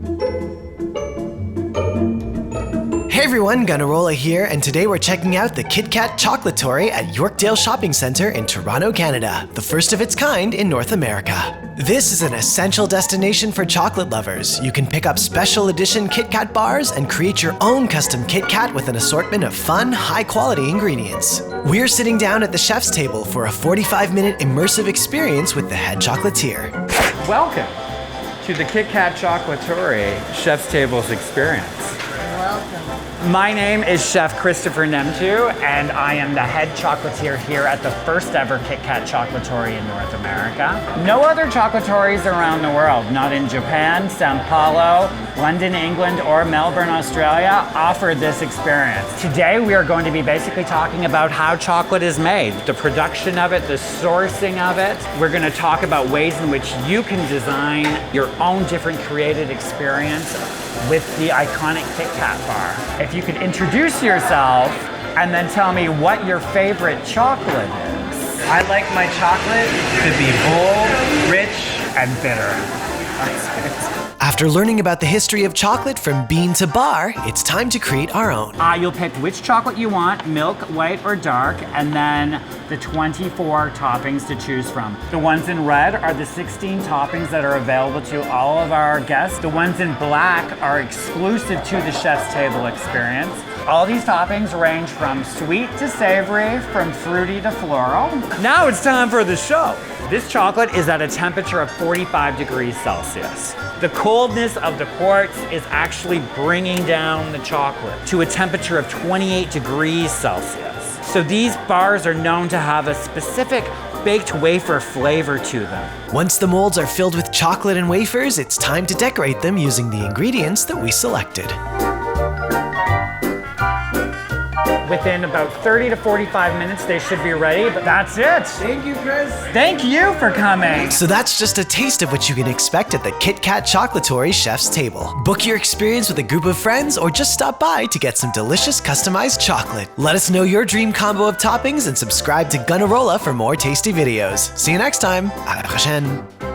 Hey everyone, Gunnarolla here, and today we're checking out the KIT KAT Chocolatory at Yorkdale Shopping Centre in Toronto, Canada, the first of its kind in North America. This is an essential destination for chocolate lovers. You can pick up special edition KIT KAT bars and create your own custom KIT KAT with an assortment of fun, high-quality ingredients. We're sitting down at the chef's table for a 45-minute immersive experience with the head chocolatier. Welcome to the KIT KAT Chocolatory Chef's Tables experience. Welcome. My name is Chef Christopher Neamtu, and I am the head chocolatier here at the first ever KIT KAT Chocolatory in North America. No other chocolatories around the world, not in Japan, São Paulo, London, England, or Melbourne, Australia, offer this experience. Today we are going to be basically talking about how chocolate is made, the production of it, the sourcing of it. We're going to talk about ways in which you can design your own different created experience with the iconic KIT KAT bar. If you could introduce yourself and then tell me what your favorite chocolate is. I like my chocolate to be bold, rich, And bitter. After learning about the history of chocolate from bean to bar, it's time to create our own. You'll pick which chocolate you want, milk, white, or dark, and then the 24 toppings to choose from. The ones in red are the 16 toppings that are available to all of our guests. The ones in black are exclusive to the Chef's Table experience. All these toppings range from sweet to savory, from fruity to floral. Now it's time for the show. This chocolate is at a temperature of 45 degrees Celsius. The coldness of the quartz is actually bringing down the chocolate to a temperature of 28 degrees Celsius. So these bars are known to have a specific baked wafer flavor to them. Once the molds are filled with chocolate and wafers, it's time to decorate them using the ingredients that we selected. Within about 30 to 45 minutes, they should be ready, but that's it. Thank you, Chris. Thank you for coming. So that's just a taste of what you can expect at the KIT KAT Chocolatory Chef's Table. Book your experience with a group of friends or just stop by to get some delicious customized chocolate. Let us know your dream combo of toppings and subscribe to Gunnarolla for more tasty videos. See you next time. À la prochaine.